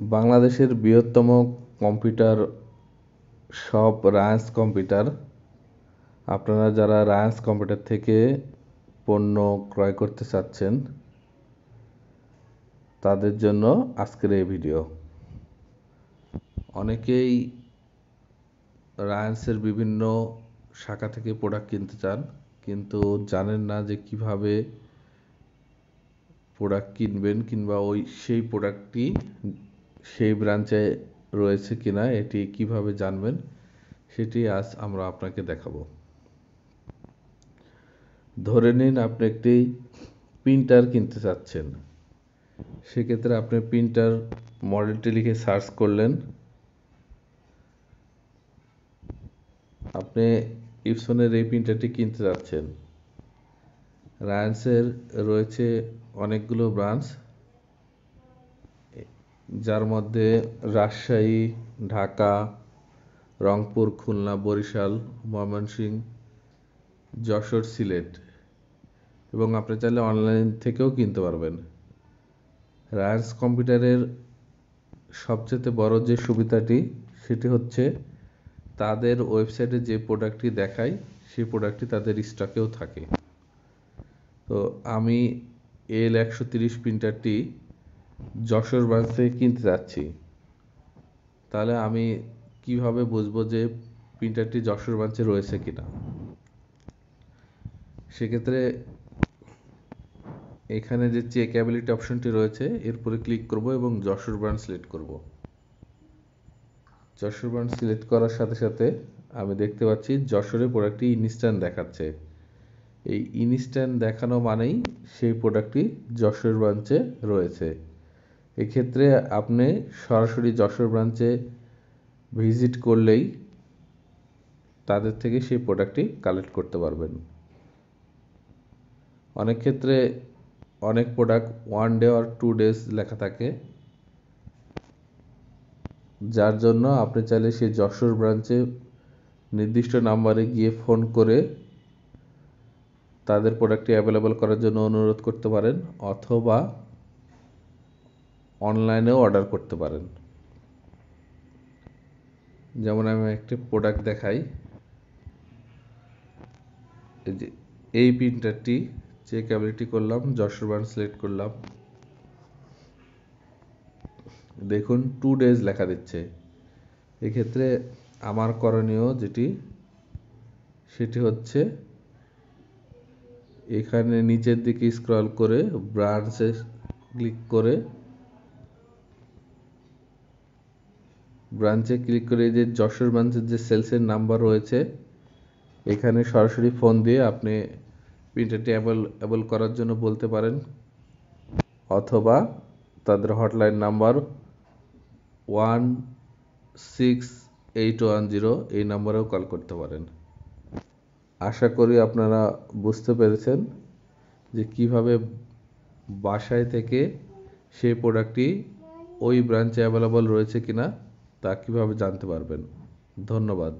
বাংলাদেশের বৃহত্তম computer shop Ryans computer. আপনারা যারা রায়ান্স কম্পিউটার থেকে পণ্য ক্রয় করতে চাচ্ছেন তাদের জন্য আজকের এই ভিডিও। অনেকেই রায়ান্সের বিভিন্ন শাখা থেকে প্রোডাক্ট কিনতে চান, কিন্তু জানেন না যে কিভাবে প্রোডাক্ট কিনবেন কিংবা সেই প্রোডাক্টটি সেই ব্রাঞ্চে রয়েছে কিনা এটি কিভাবে জানবেন সেটি আজ আমরা আপনাকে দেখাবো। ধরে নিন আপনি একটি প্রিন্টার কিনতে চাচ্ছেন, সেক্ষেত্রে আপনি প্রিন্টার মডেলটি লিখে সার্চ করলেন। আপনি ইপসনের এই প্রিন্টারটি কিনতে যাচ্ছেন। রায়ান্সের রয়েছে অনেকগুলো ব্রাঞ্চ, যার মধ্যে রাজশাহী, ঢাকা, রংপুর, খুলনা, বরিশাল, ময়মনসিংহ, যশোর, সিলেট এবং আপনি চাইলে অনলাইন থেকেও কিনতে পারবেন। রায়ান্স কম্পিউটারের সবচেয়ে বড় যে সুবিধাটি সেটি হচ্ছে তাদের ওয়েবসাইটে যে প্রোডাক্টটি দেখায় সেই প্রোডাক্টটি তাদের স্টকেও থাকে। তো আমি L130 প্রিন্টারটি যশোর ব্রাঞ্চ থেকে কিনতে যাচ্ছি, তাহলে আমি কিভাবে বুঝবো যে প্রিন্টারটি যশোর ব্রাঞ্চে রয়েছে কিনা? সেক্ষেত্রে এখানে যে চেক অ্যাবিলিটি অপশনটি রয়েছে এরপরে ক্লিক করব এবং যশোর ব্রাঞ্চ সিলেক্ট করব। যশোর ব্রাঞ্চ সিলেক্ট করার সাথে সাথে আমি দেখতে পাচ্ছি যশোরে প্রোডাক্টটি ইনস্ট্যান্ট দেখাচ্ছে। এই ইনস্ট্যান্ট দেখানো মানেই সেই প্রোডাক্টটি যশোর ব্রাঞ্চে রয়েছে। এক্ষেত্রে আপনি সরাসরি যশোর ব্রাঞ্চে ভিজিট করলেই তাদের থেকে সেই প্রোডাক্টটি কালেক্ট করতে পারবেন। অনেক ক্ষেত্রে অনেক প্রোডাক্ট 1 ডে or 2 ডেজ লেখা থাকে, যার জন্য আপনি চাইলে সেই যশোর ব্রাঞ্চে নির্দিষ্ট নাম্বারে গিয়ে ফোন করে তাদের প্রোডাক্টটি অ্যাভেলেবল করার জন্য অনুরোধ করতে পারেন, অথবা অনলাইনেও অর্ডার করতে পারেন। যেমন আমি একটি প্রোডাক্ট দেখাই। এই প্রিন্টারটি চেক অ্যাবিলিটি করলাম, যশোর ব্রাঞ্চ সিলেক্ট করলাম, দেখুন 2 ডেজ লেখা দিচ্ছে। এক্ষেত্রে আমার করণীয় সেটি হচ্ছে এখানে নিচের দিকে স্ক্রল করে ব্রাঞ্চে ক্লিক করে এই যে যশোর ব্রাঞ্চের যে সেলসের নাম্বার রয়েছে এখানে সরাসরি ফোন দিয়ে আপনি প্রিন্টারটি অ্যাভেলেবল করার জন্য বলতে পারেন, অথবা তাদের হটলাইন নাম্বার 16810 এই নাম্বারেও কল করতে পারেন। আশা করি আপনারা বুঝতে পেরেছেন যে কিভাবে বাসায় থেকে সেই প্রোডাক্টটি ওই ব্রাঞ্চে অ্যাভেলেবল রয়েছে কিনা তা কিভাবে জানতে পারবেন। ধন্যবাদ।